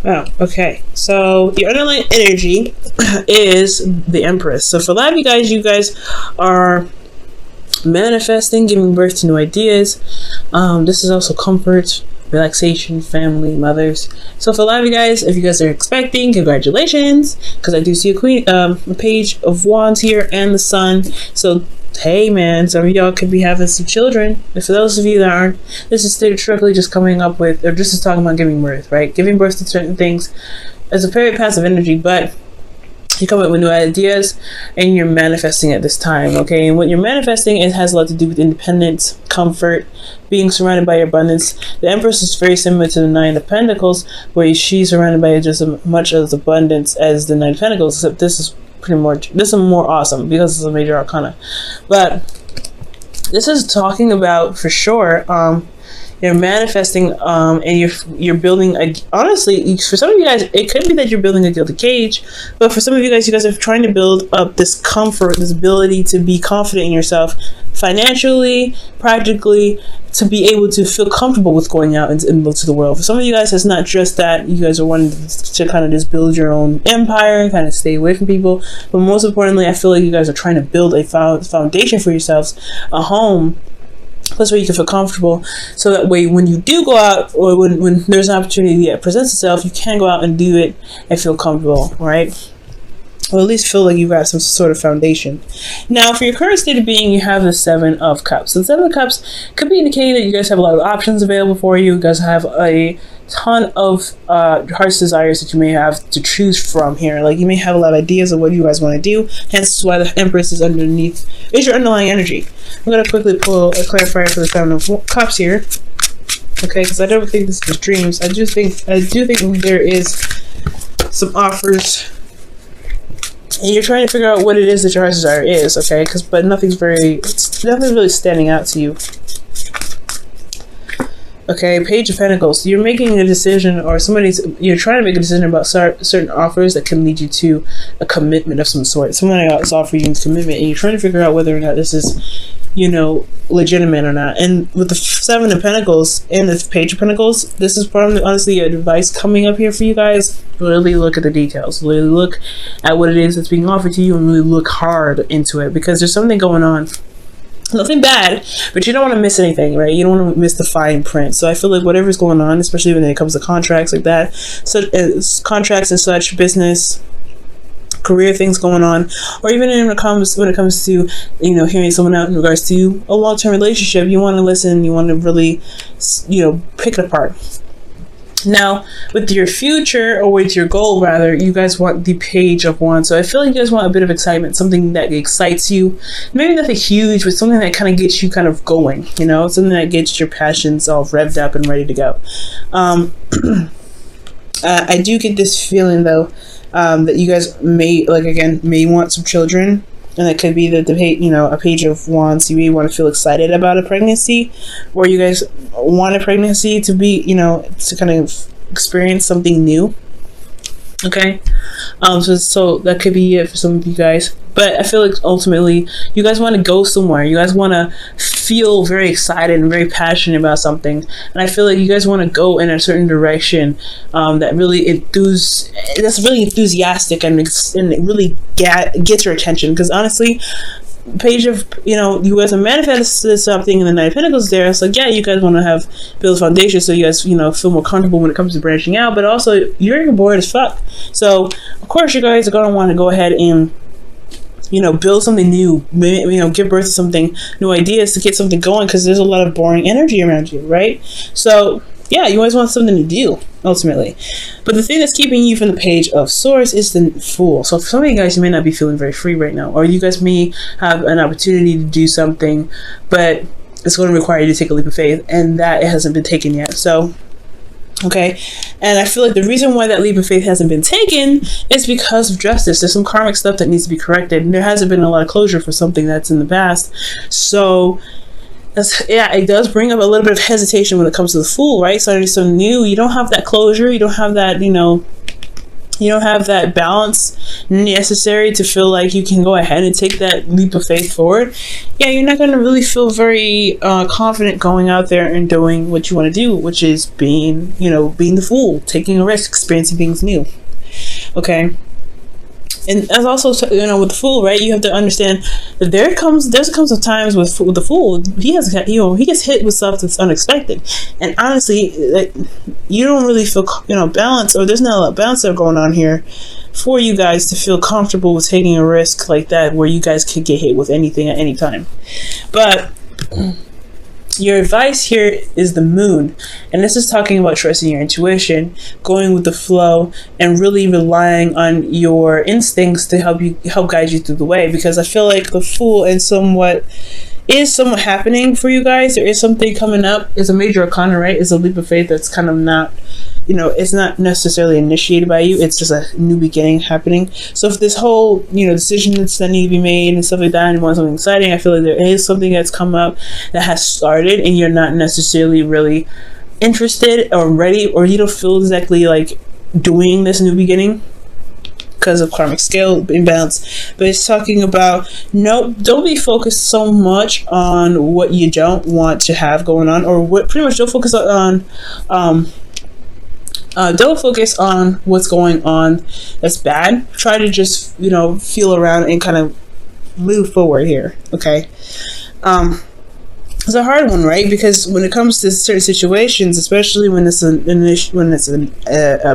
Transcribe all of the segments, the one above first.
Wow. Okay. So the underlying energy is the Empress. So for a lot of you guys are manifesting, giving birth to new ideas. This is also comfort, relaxation, family, mothers. So for a lot of you guys, if you guys are expecting, congratulations, because I do see a page of wands here and the sun. So hey man, some of y'all could be having some children. And for those of you that aren't, this is strictly just coming up with, or just is talking about giving birth, right? Giving birth to certain things is a very passive energy, but you come up with new ideas and you're manifesting at this time, okay? And what you're manifesting, it has a lot to do with independence, comfort, being surrounded by abundance. The Empress is very similar to the Nine of Pentacles, where she's surrounded by just as much as abundance as the Nine of Pentacles, except this is more awesome because it's a major arcana. But this is talking about, for sure, you're manifesting, and you're building honestly, for some of you guys, it could be that you're building a gilded cage, but for some of you guys are trying to build up this comfort, this ability to be confident in yourself, financially, practically, to be able to feel comfortable with going out into the world. For some of you guys, it's not just that you guys are wanting to kind of just build your own empire and kind of stay away from people, but most importantly, I feel like you guys are trying to build a foundation for yourselves, a home, place where you can feel comfortable, so that way when you do go out, or when there's an opportunity that presents itself, you can go out and do it and feel comfortable, right? Or at least feel like you've got some sort of foundation. Now, for your current state of being, you have the Seven of Cups. So the Seven of Cups could be indicating that you guys have a lot of options available for you. You guys have a ton of heart's desires that you may have to choose from here. Like, you may have a lot of ideas of what you guys want to do. Hence why the Empress is underneath, is your underlying energy. I'm going to quickly pull a clarifier for the Seven of Cups here. Okay, because I don't think this is dreams. I do think there is some offers, and you're trying to figure out what it is that your heart's desire is, okay? But nothing's really standing out to you. Okay, Page of Pentacles. You're making a decision, or you're trying to make a decision about certain offers that can lead you to a commitment of some sort. Somebody else offering you a commitment, and you're trying to figure out whether or not this is, legitimate or not. And with the Seven of Pentacles and the Page of Pentacles, this is probably honestly advice coming up here for you guys. Really look at the details. Really look at what it is that's being offered to you, and really look hard into it, because there's something going on. Nothing bad, but you don't want to miss anything, right? You don't want to miss the fine print. So I feel like whatever's going on, especially when it comes to contracts like that, so contracts and such, business, career things going on, or even when it comes to hearing someone out in regards to a long-term relationship, you want to listen, you want to really pick it apart. Now, with your future, or with your goal rather, you guys want the Page of Wands. So I feel like you guys want a bit of excitement, something that excites you. Maybe nothing huge, but something that kind of gets you kind of going, something that gets your passions all revved up and ready to go. I do get this feeling though, that you guys may want some children. And that could be a Page of Wands. You may want to feel excited about a pregnancy, or you guys want a pregnancy to be, to kind of experience something new. Okay, so that could be it for some of you guys. But I feel like ultimately you guys want to go somewhere. You guys want to feel very excited and very passionate about something. And I feel like you guys want to go in a certain direction that's really enthusiastic and it really gets your attention. Because honestly, Page of, you guys have manifested something, and the Nine of Pentacles there. It's like, yeah, you guys want to build a foundation so you guys, feel more comfortable when it comes to branching out, but also you're bored as fuck. So, of course, you guys are going to want to go ahead and, build something new, give birth to something, new ideas to get something going, because there's a lot of boring energy around you, right? So, yeah, you always want something to do, ultimately. But the thing that's keeping you from the Page of Swords is the Fool. So for some of you guys, you may not be feeling very free right now, or you guys may have an opportunity to do something, but it's going to require you to take a leap of faith, and that it hasn't been taken yet. So, okay, and I feel like the reason why that leap of faith hasn't been taken is because of justice. There's some karmic stuff that needs to be corrected, and there hasn't been a lot of closure for something that's in the past. So it does bring up a little bit of hesitation when it comes to the Fool, right? Starting something new, you don't have that closure, you don't have that, You don't have that balance necessary to feel like you can go ahead and take that leap of faith forward. Yeah, you're not going to really feel very confident going out there and doing what you want to do, which is being the fool, taking a risk, experiencing things new. Okay. And as also, with the fool, right? You have to understand that there comes a times with the fool, he gets hit with stuff that's unexpected, and honestly, you don't really feel balance, or there's not a lot of balance that going on here for you guys to feel comfortable with taking a risk like that, where you guys could get hit with anything at any time. But your advice here is the moon, and this is talking about trusting your intuition, going with the flow, and really relying on your instincts to help guide you through the way. Because I feel like the fool is somewhat happening for you guys. There is something coming up. It's a major arcana, right? It's a leap of faith that's kind of not, it's not necessarily initiated by you. It's just a new beginning happening. So if this whole, decisions that need to be made and stuff like that, and you want something exciting, I feel like there is something that's come up that has started, and you're not necessarily really interested or ready, or you don't feel exactly like doing this new beginning because of karmic scale imbalance. But it's talking about, no, don't be focused so much on what you don't want to have going on, or what pretty much don't focus on don't focus on what's going on that's bad. Try to just feel around and kind of move forward here. Okay. It's a hard one, right? Because when it comes to certain situations, especially when it's a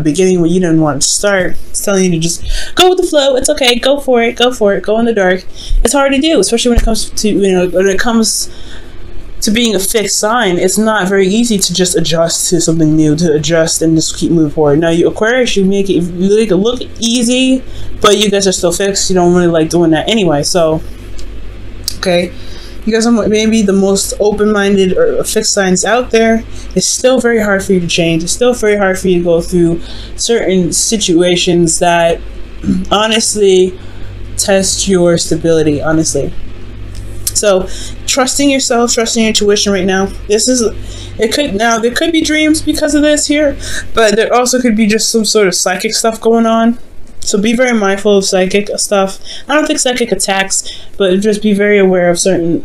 beginning where you didn't want to start, it's telling you to just go with the flow. It's okay. Go for it. Go in the dark. It's hard to do, especially when it comes to being a fixed sign. It's not very easy to just adjust to something new, to adjust and just keep moving forward. Now, you Aquarius, you make it look easy, but you guys are still fixed. You don't really like doing that anyway. So, okay. You guys are maybe the most open-minded or fixed signs out there. It's still very hard for you to change. It's still very hard for you to go through certain situations that honestly test your stability, honestly. So trusting yourself, trusting your intuition right now. There could be dreams because of this here, but there also could be just some sort of psychic stuff going on. So be very mindful of psychic stuff. I don't think psychic attacks, but just be very aware of certain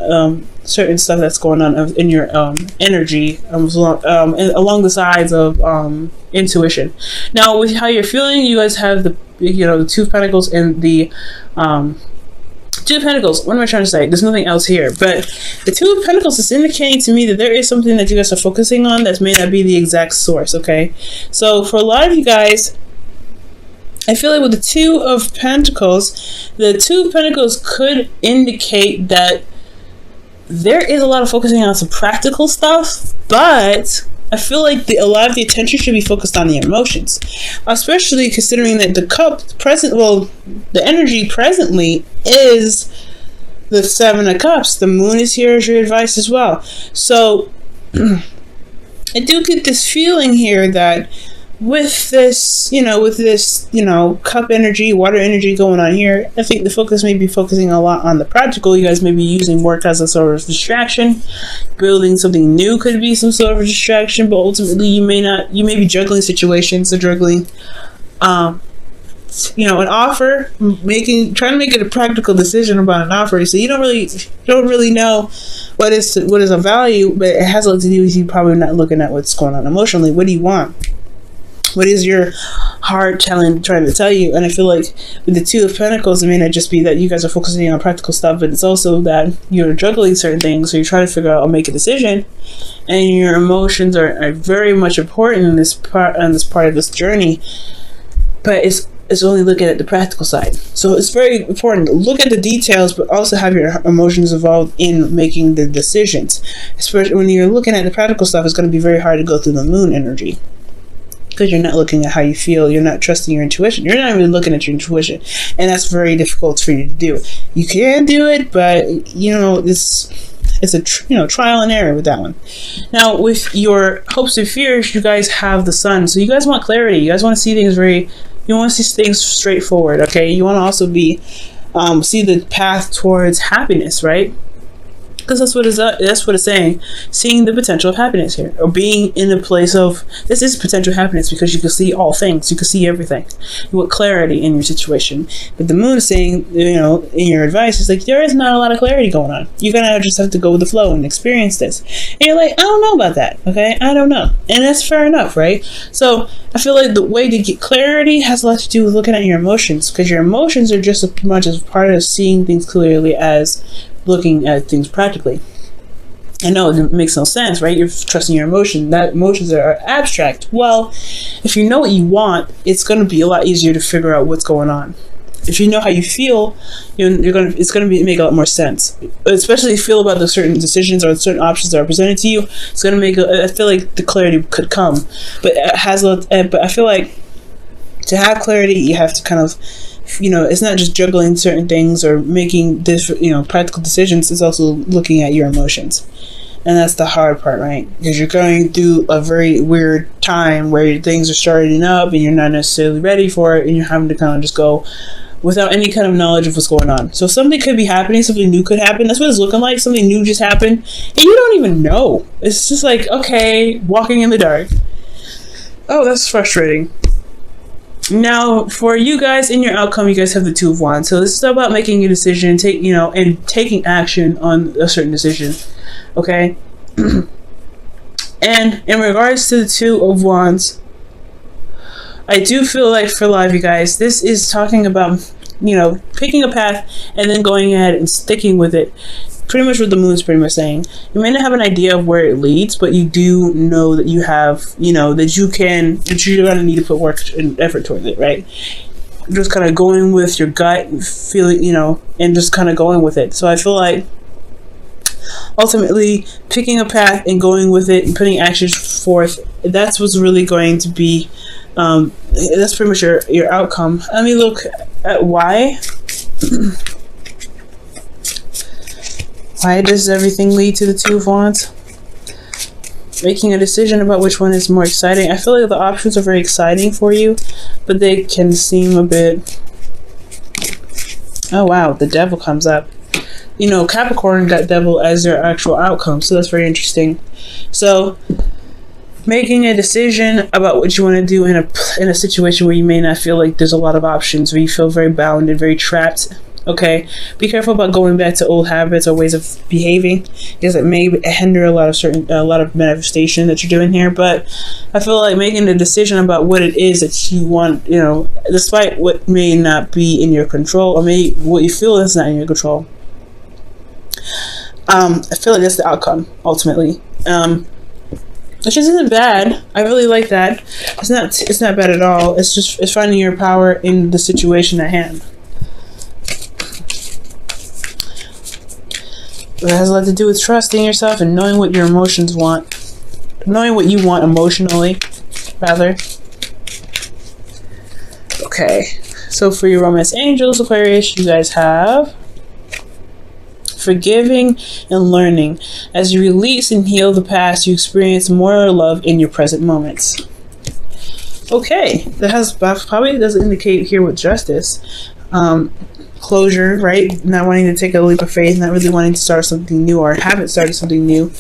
stuff that's going on in your energy along the sides of intuition. Now, with how you're feeling, you guys have the Two of Pentacles and the Two of Pentacles. What am I trying to say? There's nothing else here, but the Two of Pentacles is indicating to me that there is something that you guys are focusing on that may not be the exact source. Okay, so for a lot of you guys, I feel like with the Two of Pentacles could indicate that there is a lot of focusing on some practical stuff, but I feel like a lot of the attention should be focused on the emotions, especially considering that the energy presently is the Seven of Cups. The Moon is here as your advice as well. So I do get this feeling here that with this cup energy, water energy going on here, I think the focus may be focusing a lot on the practical. You guys may be using work as a sort of distraction. Building something new could be some sort of distraction, but ultimately you may be juggling situations, or juggling an offer, trying to make it a practical decision about an offer. So you don't really know what is a value, but it has a lot to do with you probably not looking at what's going on emotionally. What do you want? What is your heart trying to tell you? And I feel like with the Two of Pentacles, it may not just be that you guys are focusing on practical stuff, but it's also that you're juggling certain things. So you're trying to figure out or make a decision, and your emotions are very much important in this part of this journey. But it's only looking at the practical side. So it's very important to look at the details, but also have your emotions involved in making the decisions. Especially when you're looking at the practical stuff, it's going to be very hard to go through the Moon energy, because you're not looking at how you feel. You're not trusting your intuition. You're not even looking at your intuition, and that's very difficult for you to do. You can do it, but it's a trial and error with that one. Now, with your hopes and fears, you guys have the Sun, so you guys want clarity. You guys want to see things you want to see things straightforward. Okay, you want to also see the path towards happiness, right? Because that's what it's saying. Seeing the potential of happiness here, or being in a place of, this is potential happiness because you can see all things, you can see everything. You want clarity in your situation. But the moon is saying, you know, in your advice, it's like there is not a lot of clarity going on. You're gonna just have to go with the flow and experience this. And you're like, I don't know about that. Okay, I don't know, and that's fair enough, right? So I feel like the way to get clarity has a lot to do with looking at your emotions, because your emotions are just as much as part of seeing things clearly as looking at things practically. I know it makes no sense, right? You're trusting your emotion. That emotions are abstract. Well, if you know what you want, it's going to be a lot easier to figure out what's going on. If you know how you feel, it's going to make a lot more sense. Especially if you feel about the certain decisions or certain options that are presented to you, it's going to make. I feel like the clarity could come, but but I feel like to have clarity, you have to kind of, you know, it's not just juggling certain things or making practical decisions. It's also looking at your emotions, and that's the hard part, right? Because you're going through a very weird time where things are starting up and you're not necessarily ready for it, and you're having to kind of just go without any kind of knowledge of what's going on. So something could be happening, something new could happen. That's what it's looking like. Something new just happened, and you don't even know. It's just like, okay, walking in the dark. Oh, that's frustrating. Now, for you guys in your outcome, you guys have the Two of Wands. So this is about making a decision, and taking action on a certain decision. Okay. And in regards to the Two of Wands, I do feel like for a lot of you guys, this is talking about, you know, picking a path and then going ahead and sticking with it. Pretty much what the moon is pretty much saying. You may not have an idea of where it leads, but you do know that you have, you know, that you're gonna need to put work and effort towards it, right? Just kind of going with your gut feeling, you know, and just kind of going with it. So I feel like ultimately picking a path and going with it and putting actions forth, that's what's really going to be, that's pretty much your outcome. Let me look at why. Why does everything lead to the Two of Wands? Making a decision about which one is more exciting. I feel like the options are very exciting for you, but they can seem a bit... Oh wow, the Devil comes up. You know, Capricorn got Devil as their actual outcome, so that's very interesting. So, making a decision about what you want to do in a situation where you may not feel like there's a lot of options, where you feel very bound and very trapped. Okay, be careful about going back to old habits or ways of behaving, because it may hinder a lot of manifestation that you're doing here. But I feel like making a decision about what it is that you want, you know, despite what may not be in your control, or what you feel is not in your control. I feel like that's the outcome ultimately, which isn't bad. I really like that. It's not bad at all. It's finding your power in the situation at hand. It has a lot to do with trusting yourself and knowing what your emotions want. Knowing what you want emotionally, rather. Okay. So for your romance angels, Aquarius, you guys have forgiving and learning. As you release and heal the past, you experience more love in your present moments. Okay. That probably doesn't indicate here with justice. Closure, right? Not wanting to take a leap of faith, not really wanting to start something new, or haven't started something new,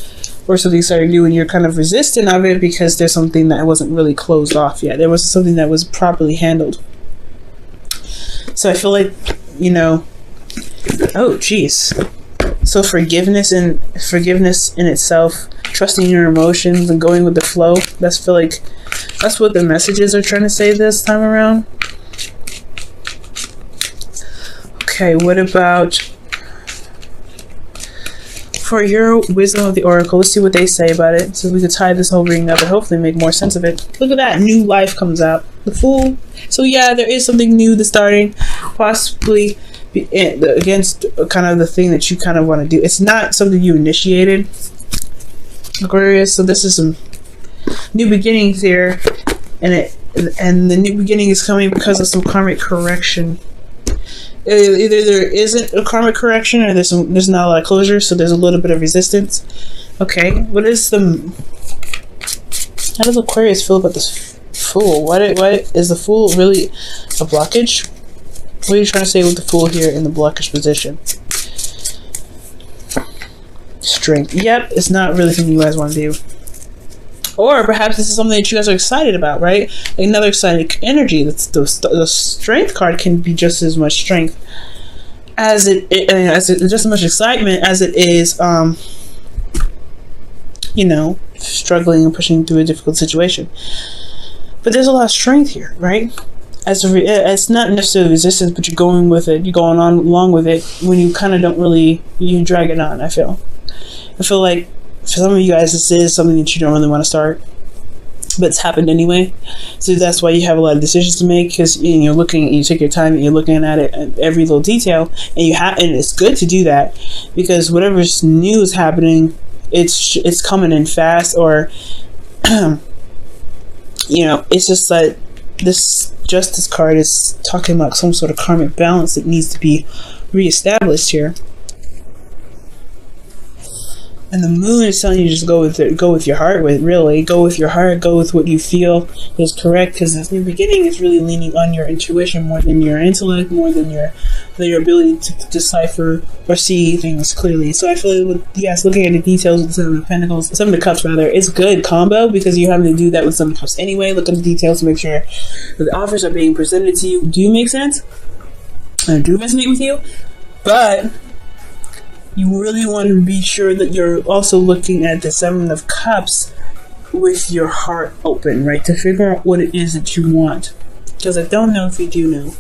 or something started new and you're kind of resistant of it because there's something that wasn't really closed off yet. There was something that was properly handled. So I feel like, you know, oh geez. So forgiveness in itself, trusting your emotions and going with the flow, that's what the messages are trying to say this time around. Okay, what about for your wisdom of the oracle? Let's see what they say about it, so we could tie this whole reading up and hopefully make more sense of it. Look at that, new life comes out. The Fool. So yeah, there is something new that's starting, possibly against kind of the thing that you kind of want to do. It's not something you initiated, Aquarius. So this is some new beginnings here, and the new beginning is coming because of some karmic correction. Either there isn't a karmic correction, or there's not a lot of closure, so there's a little bit of resistance. Okay, how does Aquarius feel about this Fool? What is the Fool really a blockage? What are you trying to say with the Fool here in the blockage position? Strength. Yep, it's not really something you guys want to do. Or perhaps this is something that you guys are excited about, right? Another exciting energy. The strength card can be just as much strength as just as much excitement as it is, you know, struggling and pushing through a difficult situation. But there's a lot of strength here, right? It's not necessarily resistance, but you're going with it. You're going on along with it when you kind of don't really, you drag it on. I feel like for some of you guys, this is something that you don't really want to start, but it's happened anyway. So that's why you have a lot of decisions to make, because you're looking, you take your time and you're looking at it at every little detail, and it's good to do that, because whatever's new is happening, it's coming in fast, or it's just that this Justice card is talking about some sort of karmic balance that needs to be reestablished here. And the Moon is telling you just go with it, go with your heart. Go with your heart. Go with what you feel is correct. Because this new beginning is really leaning on your intuition more than your intellect, more than your ability to decipher or see things clearly. So I feel like with looking at the details of the Seven of the Cups rather, it's good combo, because you're having to do that with Seven of Cups anyway. Look at the details to make sure that the offers are being presented to you do make sense and do resonate with you, but you really want to be sure that you're also looking at the Seven of Cups with your heart open, right? To figure out what it is that you want. Because I don't know if you do know.